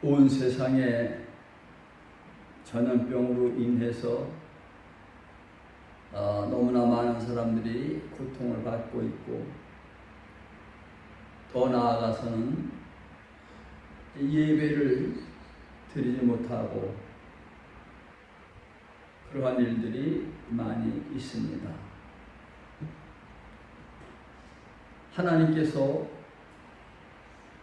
온 세상에 전염병으로 인해서 너무나 많은 사람들이 고통을 받고 있고, 더 나아가서는 예배를 드리지 못하고 그러한 일들이 많이 있습니다. 하나님께서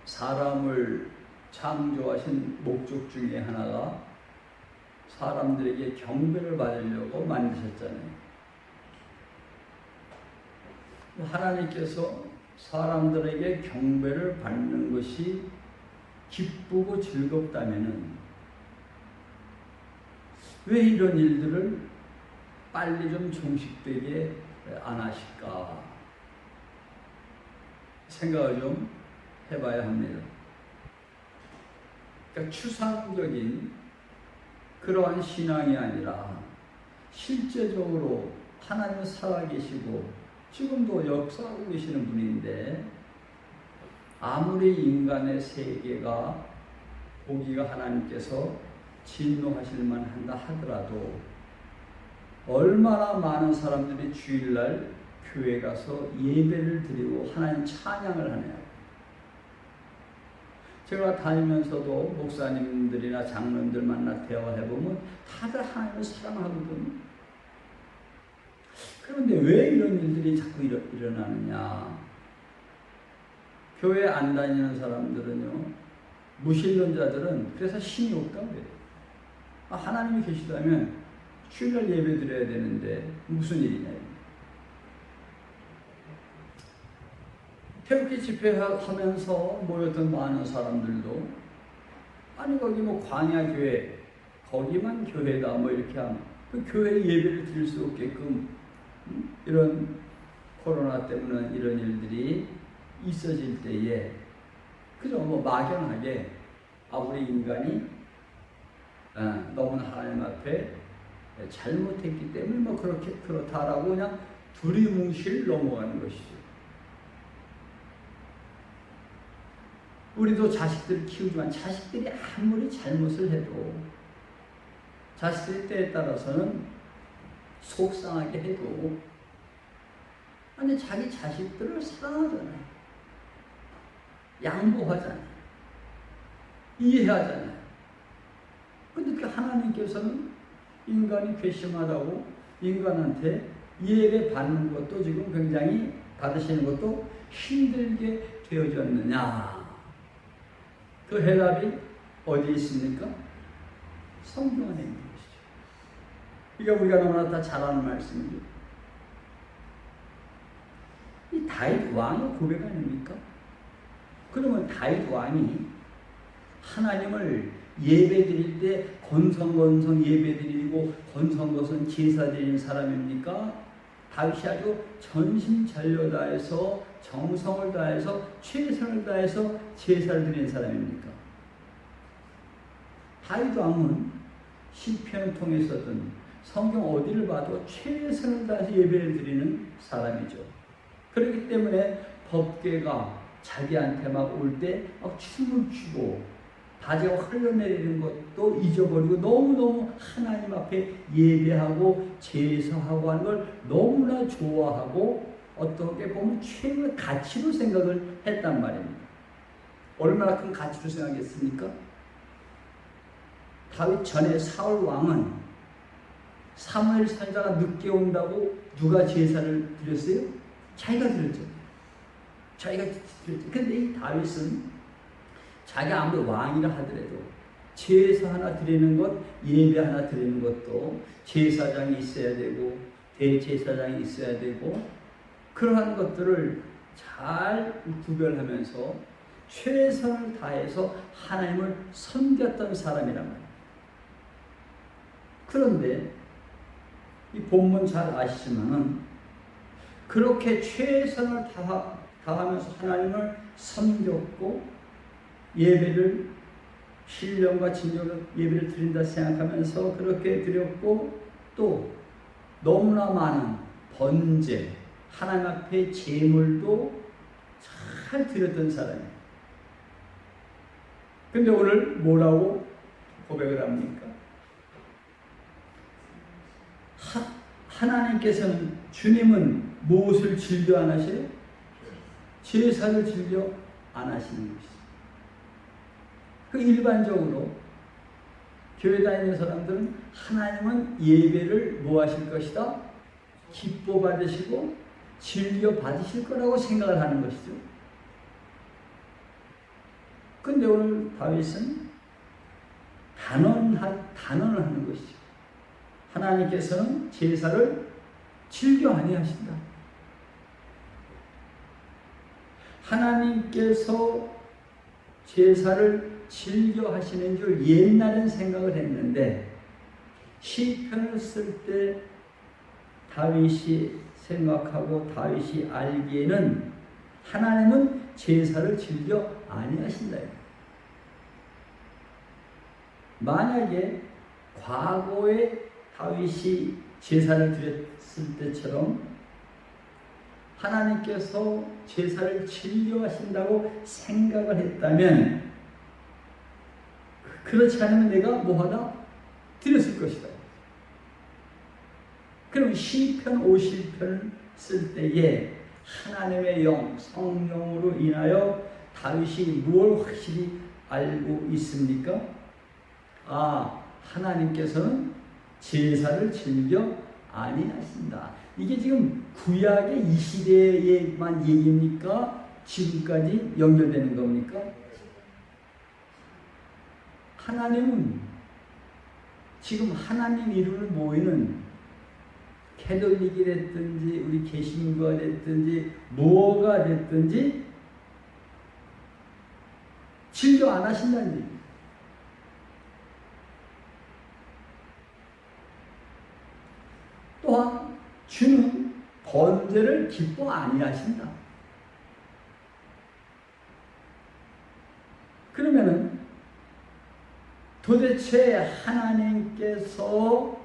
사람을 창조하신 목적 중에 하나가 사람들에게 경배를 받으려고 만드셨잖아요. 하나님께서 사람들에게 경배를 받는 것이 기쁘고 즐겁다면은 왜 이런 일들을 빨리 좀 종식되게 안 하실까 생각을 좀 해봐야 합니다. 그러니까 추상적인 그러한 신앙이 아니라 실제적으로 하나님은 살아계시고 지금도 역사하고 계시는 분인데, 아무리 인간의 세계가 보기가 하나님께서 진노하실 만한다 하더라도 얼마나 많은 사람들이 주일날 교회 가서 예배를 드리고 하나님 찬양을 하냐. 제가 다니면서도 목사님들이나 장로님들 만나 대화해보면 다들 하나님을 사랑하거든요. 그런데 왜 이런 일들이 자꾸 일어나느냐. 교회 안 다니는 사람들은요, 무신론자들은 그래서 신이 없다고 해요. 하나님이 계시다면 주일날 예배 드려야 되는데 무슨 일이냐. 태극기 집회하면서 모였던 많은 사람들도 아니 거기 뭐 광야교회 거기만 교회다 뭐 이렇게 하면 그 교회 예배를 드릴 수 없게끔 이런 코로나 때문에 이런 일들이 있어질 때에 그저 뭐 막연하게 우리 인간이 너무나 하나님 앞에 잘못했기 때문에 뭐 그렇게 그렇다라고 그냥 두리뭉실 넘어가는 것이죠. 우리도 자식들을 키우지만 자식들이 아무리 잘못을 해도 자식들이 때에 따라서는 속상하게 해도 아니 자기 자식들을 사랑하잖아요. 양보하잖아요. 이해하잖아요. 근데 하나님께서는 인간이 괘씸하다고 인간한테 예배 받는 것도 지금 굉장히 받으시는 것도 힘들게 되어졌느냐. 그 해답이 어디에 있습니까? 성경 안에 있는 것이죠. 이게 우리가 너무나 다 잘 아는 말씀이죠. 이 다윗 왕의 고백 아닙니까? 그러면 다윗 왕이 하나님을 예배 드릴 때 건성건성 예배 드리고 건성건성 제사 드리는 사람입니까? 다윗이 아주 전심전력 다해서 정성을 다해서 최선을 다해서 제사를 드리는 사람입니까? 다윗 왕은 시편을 통해서든 성경 어디를 봐도 최선을 다해서 예배를 드리는 사람이죠. 그렇기 때문에 법궤가 자기한테 막 올 때 막 춤을 추고 바지가 흘러내리는 것도 잊어버리고 너무너무 하나님 앞에 예배하고 제사하고 하는 걸 너무나 좋아하고 어떻게 보면 최고의 가치로 생각을 했단 말입니다. 얼마나 큰 가치로 생각했습니까? 다윗 전에 사울 왕은 사무엘 선지자가 늦게 온다고 누가 제사를 드렸어요? 자기가 드렸죠. 자기가 드렸죠. 근데 이 다윗은 자기가 아무리 왕이라 하더라도 제사 하나 드리는 것, 예배 하나 드리는 것도 제사장이 있어야 되고 대제사장이 있어야 되고 그러한 것들을 잘 구별하면서 최선을 다해서 하나님을 섬겼던 사람이란 말이에요. 그런데 이 본문 잘 아시지만은 그렇게 최선을 다하면서 하나님을 섬겼고 예배를 신령과 진정으로 예배를 드린다 생각하면서 그렇게 드렸고 또 너무나 많은 번제 하나님 앞에 제물도 잘 드렸던 사람이에요. 근데 오늘 뭐라고 고백을 합니까? 하나님께서는, 주님은 무엇을 즐겨 안 하세요? 제사를 즐겨 안 하시는 것이죠. 그 일반적으로 교회 다니는 사람들은 하나님은 예배를 뭐 하실 것이다? 기뻐 받으시고 즐겨 받으실 거라고 생각을 하는 것이죠. 근데 오늘 다윗은 단언을 하는 것이죠. 하나님께서는 제사를 즐겨 아니하신다. 하나님께서 제사를 즐겨 하시는 줄 옛날엔 생각을 했는데 시편을 쓸 때 다윗이 생각하고 다윗이 알기에는 하나님은 제사를 즐겨 아니하신다. 만약에 과거에 다윗이 제사를 드렸을 때처럼 하나님께서 제사를 즐겨 하신다고 생각을 했다면, 그렇지 않으면 내가 뭐하다? 드렸을 것이다. 그럼 시편 50편을 쓸 때에 하나님의 영, 성령으로 인하여 다윗이 무엇을 확실히 알고 있습니까? 하나님께서는 제사를 즐겨 아니하신다. 이게 지금 구약의 이 시대에만 얘기입니까? 지금까지 연결되는 겁니까? 하나님은 지금 하나님 이름을 모이는 캐톨릭이 됐든지 우리 개신교가 됐든지 뭐가 됐든지 즐겨 안 하신다는 얘기예요. 또한 주는 번제를 기뻐 아니하신다. 그러면은 도대체 하나님께서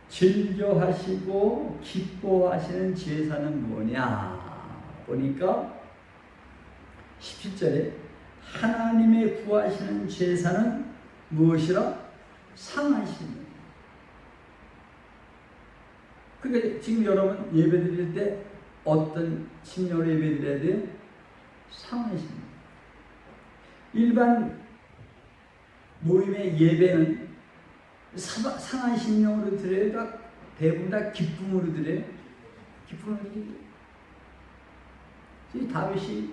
즐겨하시고 기뻐하시는 제사는 뭐냐 보니까 17절에 하나님의 구하시는 제사는 무엇이라? 상하신. 그러니까 지금 여러분 예배 드릴 때 어떤 심령으로 예배 드려야 돼요? 상하신. 일반 모임의 예배는 상한 심령으로 드려요? 대부분 다 기쁨으로 드려요? 기쁨으로 드려요. 다윗이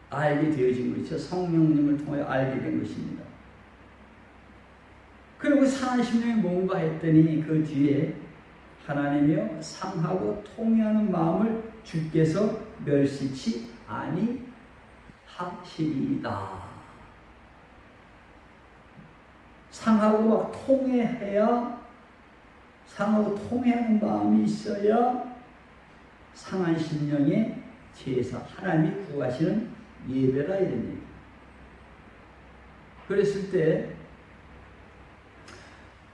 알게 되어진 것이죠. 성령님을 통하여 알게 된 것입니다. 그리고 상한 심령이 뭔가 했더니 그 뒤에 하나님이여 상하고 통회하는 마음을 주께서 멸시치 아니하시리이다. 상하고 막 통회해야, 상하고 통회하는 마음이 있어야 상한 심령의 제사, 하나님이 구하시는 예배라 이런 얘기. 그랬을 때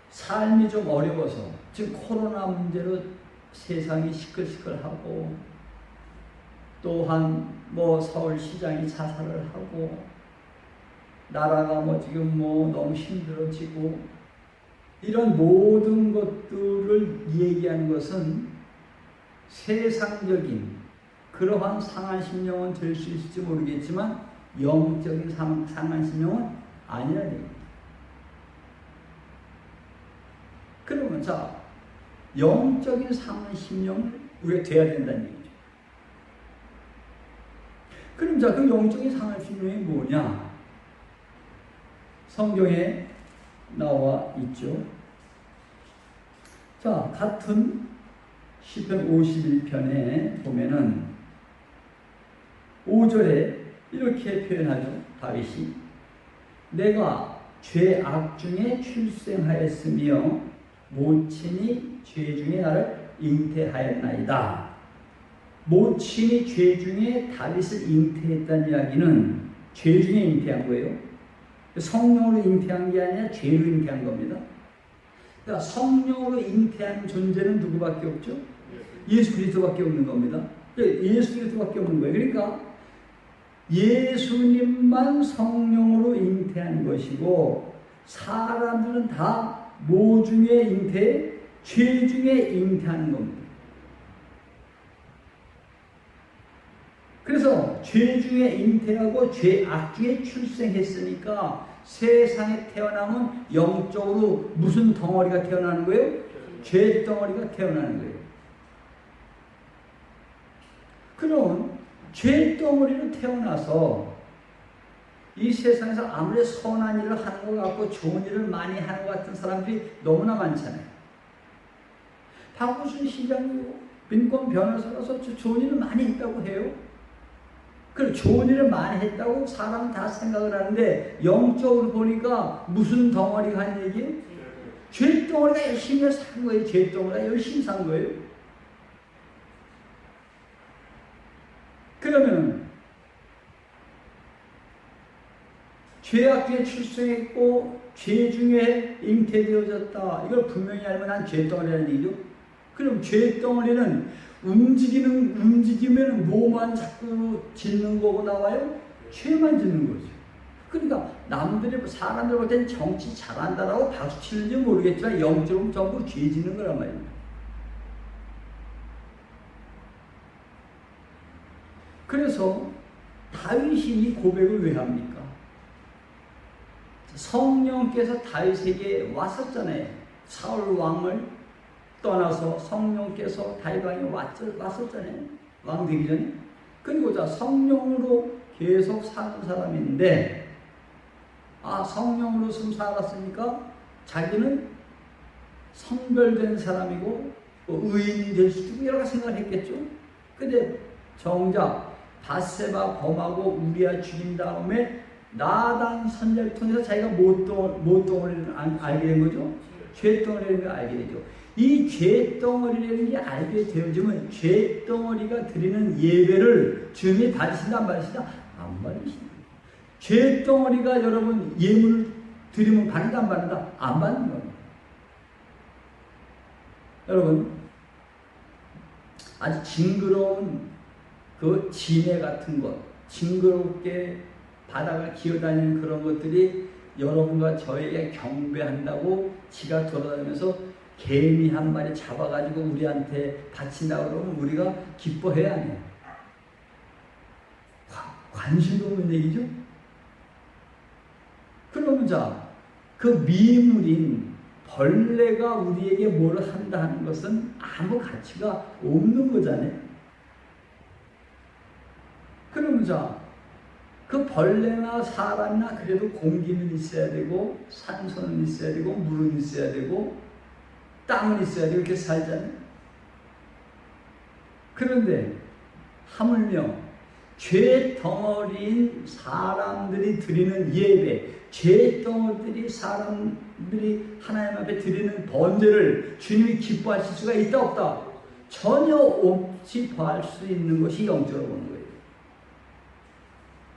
삶이 좀 어려워서, 지금 코로나 문제로 세상이 시끌시끌하고, 또한 서울시장이 자살을 하고, 나라가 지금 너무 힘들어지고, 이런 모든 것들을 얘기하는 것은 세상적인 그러한 상한 심령은 될 수 있을지 모르겠지만 영적인 상한 심령은 아니라는 얘기입니다. 그러면 영적인 상한 심령을 우리가 돼야 된다는 얘기죠. 그럼 그 영적인 상한 심령이 뭐냐? 성경에 나와 있죠. 같은 시편 51편에 보면은 5절에 이렇게 표현하죠. 다윗이 내가 죄악 중에 출생하였으며 모친이 죄 중에 나를 잉태하였나이다. 모친이 죄 중에 다윗을 잉태했다는 이야기는 죄 중에 잉태한 거예요. 성령으로 잉태한 게 아니라 죄로 잉태한 겁니다. 그러니까 성령으로 잉태한 존재는 누구밖에 없죠? 예수 그리스도밖에 없는 겁니다. 예수 그리스도밖에 없는 거예요. 그러니까 예수님만 성령으로 잉태한 것이고 사람들은 다 뭐 중에 잉태? 죄 중에 잉태하는 겁니다. 그래서 죄 중에 잉태하고 죄악 중에 출생했으니까 세상에 태어나면 영적으로 무슨 덩어리가 태어나는 거예요? 죄 덩어리가 태어나는 거예요. 그럼 죄 덩어리로 태어나서 이 세상에서 아무리 선한 일을 하는 것 같고 좋은 일을 많이 하는 것 같은 사람들이 너무나 많잖아요. 박우순 시장도 민권 변호사라서 좋은 일을 많이 했다고 해요. 그럼 좋은 일을 많이 했다고 사람 다 생각을 하는데 영적으로 보니까 무슨 덩어리가 한 얘기예요? 죄 덩어리가 열심히 산 거예요. 죄 덩어리가 열심히 산 거예요. 그러면 죄악 중에 출생했고 죄 중에 잉태되어졌다. 이걸 분명히 알면 난 죄 덩어리라는 얘기죠. 그럼 죄 덩어리는 움직이면 뭐만 자꾸 짓는 거고 나와요? 죄만 짓는 거죠. 그러니까 사람들 볼 땐 정치 잘한다라고 박수 치는지 모르겠지만 영적으로 전부 죄 짓는 거란 말입니다. 그래서 다윗이 이 고백을 왜 합니까? 성령께서 다윗에게 왔었잖아요. 사울 왕을 떠나서 성령께서 다윗 왕이 왔었잖아요. 왕 되기 전에. 그리고 성령으로 계속 사는 사람인데, 성령으로 살았으니까 자기는 성별된 사람이고 의인이 될 수도 있고 여러 가지 생각을 했겠죠. 근데 정작 밧세바 범하고 우리아 죽인 다음에 나단 선자를 통해서 자기가 못덩어리를 알게 된 거죠. 죄덩어리라는 걸 알게 되죠. 이 죄덩어리라는 게 알게 되어지면 죄덩어리가 드리는 예배를 주님이 받으신다 안 받으신다? 안 받으신다. 죄덩어리가 여러분 예물을 드리면 받는다 안 받는다? 안 받는 겁니다. 여러분 아주 징그러운 그 진해 같은 것, 징그럽게 바닥을 기어다니는 그런 것들이 여러분과 저에게 경배한다고 지가 돌아다니면서 개미 한 마리 잡아가지고 우리한테 바친다고 그러면 우리가 기뻐해야 해요. 관심도 없는 얘기죠? 그러면 그 미물인 벌레가 우리에게 뭘 한다 하는 것은 아무 가치가 없는 거잖아요. 그러면 그 벌레나 사람이나 그래도 공기는 있어야 되고 산소는 있어야 되고 물은 있어야 되고 땅은 있어야 되고 이렇게 살잖아요. 그런데 하물며 죄 덩어리인 사람들이 드리는 예배, 죄 덩어리들이 사람들이 하나님 앞에 드리는 번제를 주님이 기뻐하실 수가 있다 없다? 전혀 없이 구할 수 있는 것이 영적으로 보는 거예요.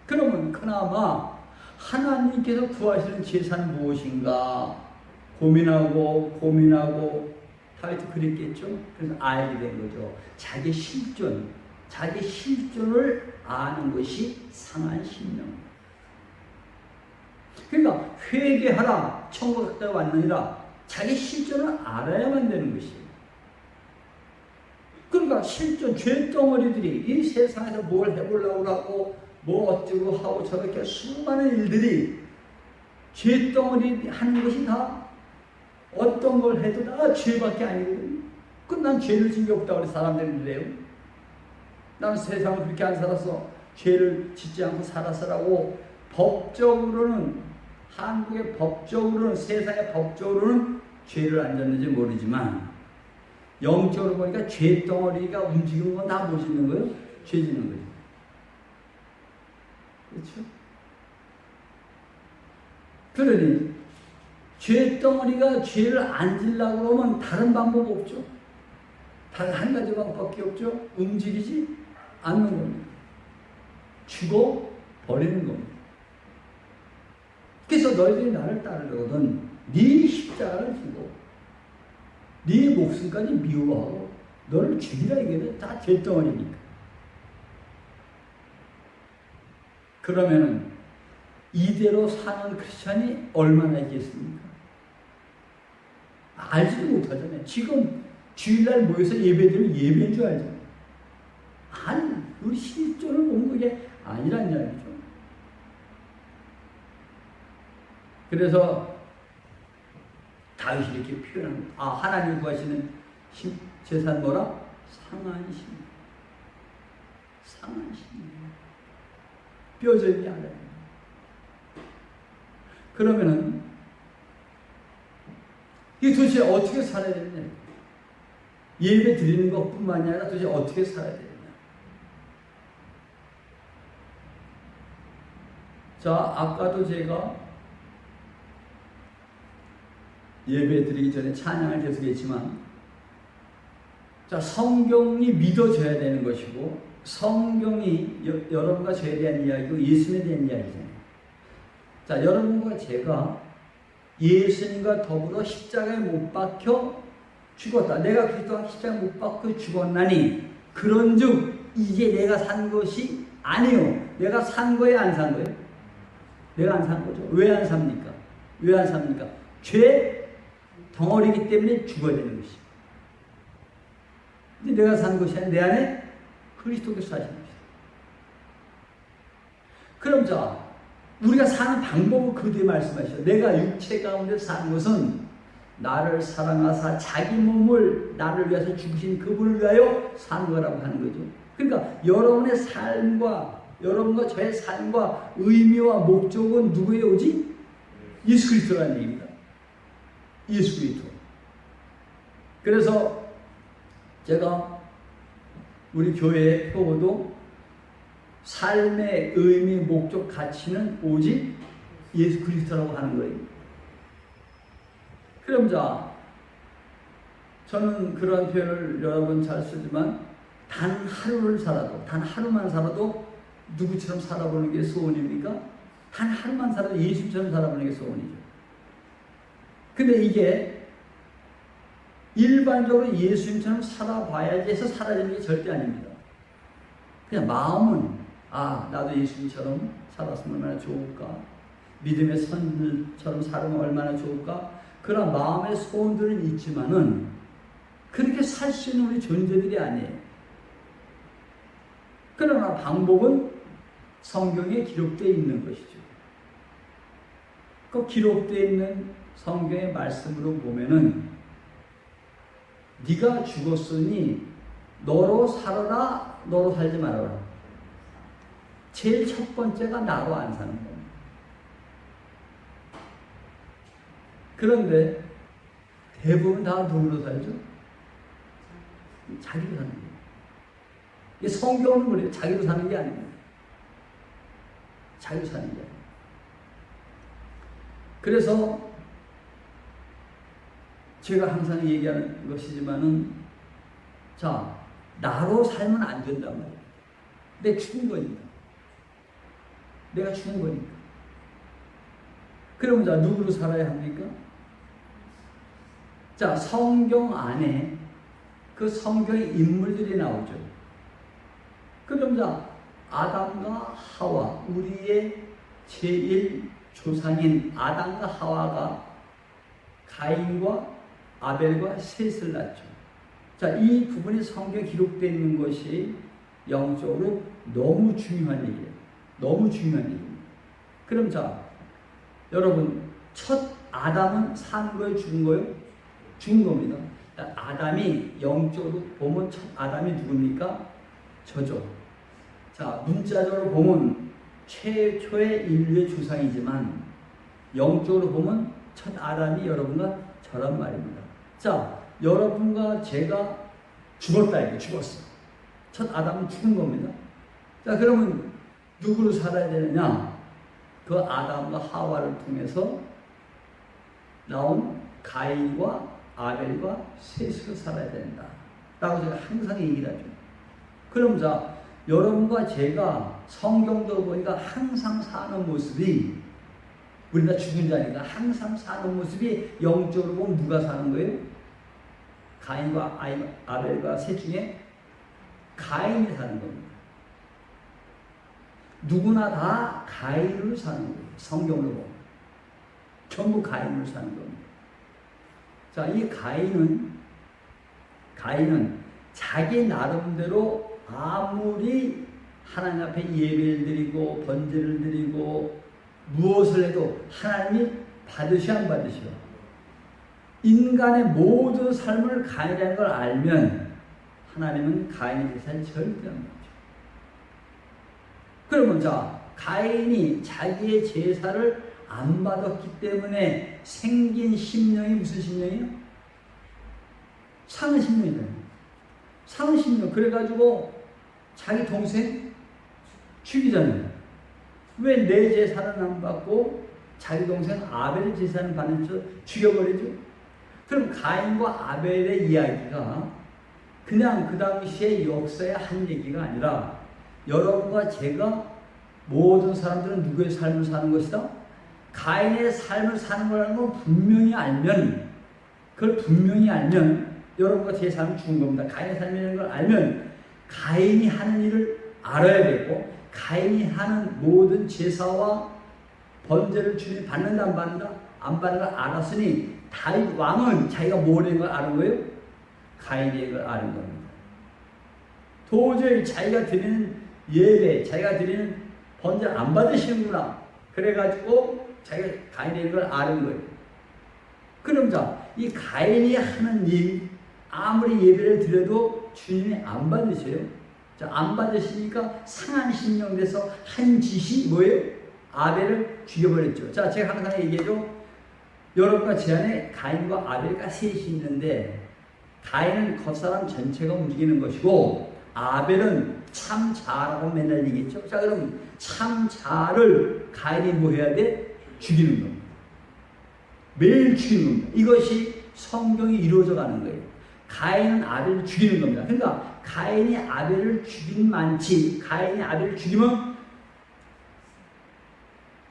그러면 그나마 하나님께서 구하시는 제사는 무엇인가 고민하고 다윗도 그랬겠죠. 그래서 알게 된 거죠. 자기 실존을 아는 것이 상한 심령. 그러니까 회개하라 천국 가까이 왔느니라. 자기 실존을 알아야만 되는 것이에요. 그러니까 실존 죄덩어리들이 이 세상에서 뭘 해보려고 하고 뭐 어쩌고 하고 저렇게 수많은 일들이 죄덩어리 하는 것이 다 어떤 걸 해도 다 죄밖에 아니거든요. 그럼 난 죄를 진 게 없다고 사람들이 그래요. 나는 세상을 그렇게 안 살았어. 죄를 짓지 않고 살았어라고 법적으로는 한국의 법적으로는 세상의 법적으로는 죄를 안 졌는지 모르지만 영적으로 보니까 죄덩어리가 움직이는 건 다 뭐 짓는 거예요? 죄 짓는 거예요. 그렇죠? 그러니 죄덩어리가 죄를 안 지려고 하면 다른 방법 없죠. 단 한 가지 방법밖에 없죠. 움직이지 않는 겁니다. 죽어 버리는 겁니다. 그래서 너희들이 나를 따르려거든 네 십자가를 지고 네 목숨까지 미워하고 너를 죽이라 이게 다 죄덩어리니까. 그러면은 이대로 사는 크리스찬이 얼마나 있겠습니까? 알지도 못하잖아요. 지금 주일날 모여서 예배드리면 예배인 줄 알잖아요. 아니, 우리 실존을 보면 그게 아니란 이야기죠. 그래서 다윗이 이렇게 표현합니다. 하나님 구하시는 제사는 뭐라? 상한심. 상한심. 뼈저리지 않아요. 그러면은 이게 도대체 어떻게 살아야 되느냐? 예배 드리는 것뿐만이 아니라 도대체 어떻게 살아야 되느냐? 자, 아까도 제가 예배 드리기 전에 찬양을 계속했지만, 자, 성경이 믿어져야 되는 것이고, 성경이 여러분과 저에 대한 이야기고 예수님에 대한 이야기잖아요. 자, 여러분과 제가 예수님과 더불어 십자가에 못 박혀 죽었다. 내가 그리스도와 십자가에 못 박혀 죽었나니 그런즉 이제 내가 산 것이 아니요. 내가 산 거예요, 안 산 거예요? 내가 안 산 거죠. 왜 안 삽니까? 왜 안 삽니까? 죄 덩어리이기 때문에 죽어야 되는 것이죠. 근데 내가 산 것이 아니라 내 안에 그리스도께서 사신 것이죠. 그럼 자, 우리가 사는 방법을 그대로 말씀하시죠. 내가 육체 가운데 사는 것은 나를 사랑하사 자기 몸을 나를 위해서 죽으신 그분을 위하여 사는 거라고 하는 거죠. 그러니까 여러분의 삶과 여러분과 저의 삶과 의미와 목적은 누구의 오직 예수 그리스도라는 얘기입니다. 예수 그리스도. 그래서 제가 우리 교회의 표어도 삶의 의미, 목적, 가치는 오직 예수 그리스도라고 하는 거예요. 그럼 자, 저는 그런 표현을 여러 번 잘 쓰지만 단 하루를 살아도, 단 하루만 살아도 누구처럼 살아보는 게 소원입니까? 단 하루만 살아도 예수처럼 살아보는 게 소원이죠. 근데 이게 일반적으로 예수님처럼 살아봐야지 해서 사라지는 게 절대 아닙니다. 그냥 마음은 나도 예수님처럼 살았으면 얼마나 좋을까? 믿음의 선들처럼 살면 얼마나 좋을까? 그런 마음의 소원들은 있지만은 그렇게 살 수 있는 우리 존재들이 아니에요. 그러나 방법은 성경에 기록되어 있는 것이죠. 그 기록되어 있는 성경의 말씀으로 보면은 네가 죽었으니 너로 살아라, 너로 살지 말아라. 제일 첫 번째가 나로 안 사는 겁니다. 그런데 대부분 다 누구로 살죠? 자기로 사는 거예요. 이 성경은 그래요. 자기로 사는 게 아닙니다. 자기로 사는 게 아니에요. 그래서 제가 항상 얘기하는 것이지만은, 자, 나로 살면 안 된단 말이에요. 내가 죽은 거니까. 내가 죽은 거니까. 그러면 자, 누구로 살아야 합니까? 자, 성경 안에 그 성경의 인물들이 나오죠. 그럼 자, 아담과 하와, 우리의 제일 조상인 아담과 하와가 가인과 아벨과 셋을 낳죠. 자, 이 부분이 성경에 기록되어 있는 것이 영적으로 너무 중요한 얘기예요. 너무 중요한 얘기입니다. 그럼 자, 여러분, 첫 아담은 산 거예요? 죽은 거예요? 죽은 겁니다. 아담이 영적으로 보면 첫 아담이 누굽니까? 저죠. 자, 문자적으로 보면 최초의 인류의 조상이지만 영적으로 보면 첫 아담이 여러분과 저란 말입니다. 자, 여러분과 제가 죽었다 이게 죽었어. 첫 아담은 죽은 겁니다. 자, 그러면 누구로 살아야 되느냐? 그 아담과 하와를 통해서 나온 가인과 아벨과 셋으로 살아야 된다 라고 제가 항상 얘기를 하죠. 그럼 자, 여러분과 제가 성경적으로 보니까 항상 사는 모습이, 우리 다 죽은 자니까 항상 사는 모습이 영적으로 보면 누가 사는 거예요? 가인과 아벨과 셋 중에 가인이 사는 겁니다. 누구나 다 가인으로 사는 거예요. 성경으로 보면. 전부 가인으로 사는 겁니다. 자, 이 가인은 자기 나름대로 아무리 하나님 앞에 예배를 드리고 번제를 드리고 무엇을 해도 하나님이 받으시오 안 받으시오? 인간의 모든 삶을 가인이라는 걸 알면 하나님은 가인의 제사를 절대 안 받죠. 그러면 자, 가인이 자기의 제사를 안 받았기 때문에 생긴 심령이 무슨 심령이에요? 상한 심령이잖아요. 상한 심령. 그래가지고 자기 동생 죽이잖아요. 왜 내 제사는 안 받고 자기 동생 아벨의 제사는 받는지 죽여버리죠? 그럼 가인과 아벨의 이야기가 그냥 그 당시의 역사의 한 얘기가 아니라 여러분과 제가 모든 사람들은 누구의 삶을 사는 것이다? 가인의 삶을 사는 거라는 걸 분명히 알면, 그걸 분명히 알면 여러분과 제 삶은 죽은 겁니다. 가인의 삶이라는 걸 알면 가인이 하는 일을 알아야겠고, 가인이 하는 모든 제사와 번제를 주님이 받는다 안 받는다? 안 받는 걸 알았으니 다윗 왕은 자기가 뭐라는 걸 아는 거예요? 가인의 걸 아는 겁니다. 도저히 자기가 드리는 예배, 자기가 드리는 번제를 안 받으시는구나. 그래가지고 자기가 가인의 걸 아는 거예요. 그럼 자, 이 가인이 하는 일, 아무리 예배를 드려도 주님이 안 받으세요. 자, 안 받으시니까 상한 심령 돼서 한 짓이 뭐예요? 아벨을 죽여버렸죠. 자, 제가 항상 얘기해줘. 여러분과 제 안에 가인과 아벨과 셋이 있는데, 가인은 겉사람 전체가 움직이는 것이고 아벨은 참 자라고 맨날 얘기했죠. 자, 그럼 참 자를 가인이 뭐 해야 돼? 죽이는 겁니다. 매일 죽이는 겁니다. 이것이 성경이 이루어져 가는 거예요. 가인은 아벨을 죽이는 겁니다. 그러니까 가인이 아벨을 죽인 많지, 가인이 아벨을 죽이면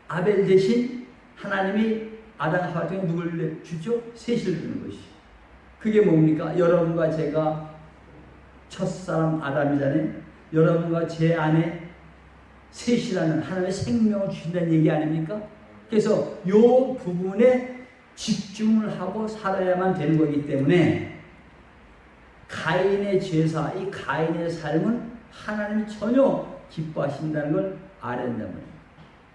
아벨 대신 하나님이 아담 하와 중에 누굴 주죠? 셋을 주는 것이. 그게 뭡니까? 여러분과 제가 첫사람 아담이잖아요. 여러분과 제 안에 셋이라는 하나님의 생명을 주신다는 얘기 아닙니까? 그래서 이 부분에 집중을 하고 살아야만 되는 거기 때문에 가인의 제사, 이 가인의 삶은 하나님이 전혀 기뻐하신다는 걸 알아야 된단 말이에요.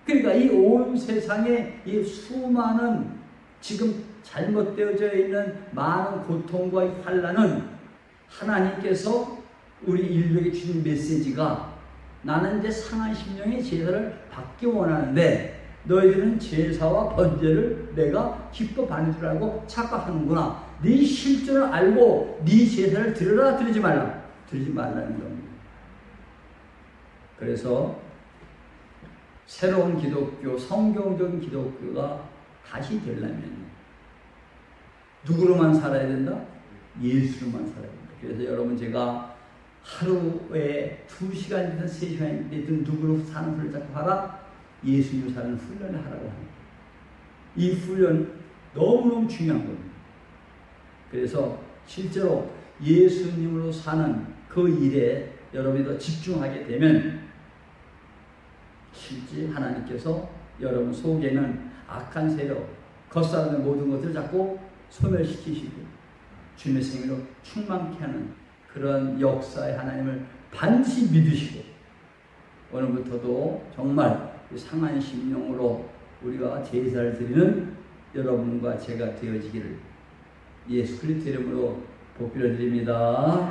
그러니까 이 온 세상에 이 수많은 지금 잘못되어져 있는 많은 고통과 환난은 하나님께서 우리 인류에게 주신 메시지가, 나는 이제 상한 심령의 제사를 받기 원하는데 너희들은 제사와 번제를 내가 기뻐 받는 줄 알고 착각하는구나. 네 실존을 알고 네 제사를 드려라, 드리지 말라. 드리지 말라는 겁니다. 그래서 새로운 기독교, 성경적인 기독교가 다시 되려면 누구로만 살아야 된다? 예수로만 살아야 된다. 그래서 여러분, 제가 하루에 2시간이든 3시간이든 누구로 사는 훈련을 자꾸 하라? 예수님으로 사는 훈련을 하라고 합니다. 이 훈련 너무너무 중요한 겁니다. 그래서 실제로 예수님으로 사는 그 일에 여러분이 더 집중하게 되면 실제 하나님께서 여러분 속에는 악한 세력, 겉사람의 모든 것들을 자꾸 소멸시키시고 주님의 생명으로 충만케 하는 그런 역사의 하나님을 반드시 믿으시고, 오늘부터도 정말 상한 심령으로 우리가 제사를 드리는 여러분과 제가 되어지기를 예수 그리스도 이름으로 복비를 드립니다.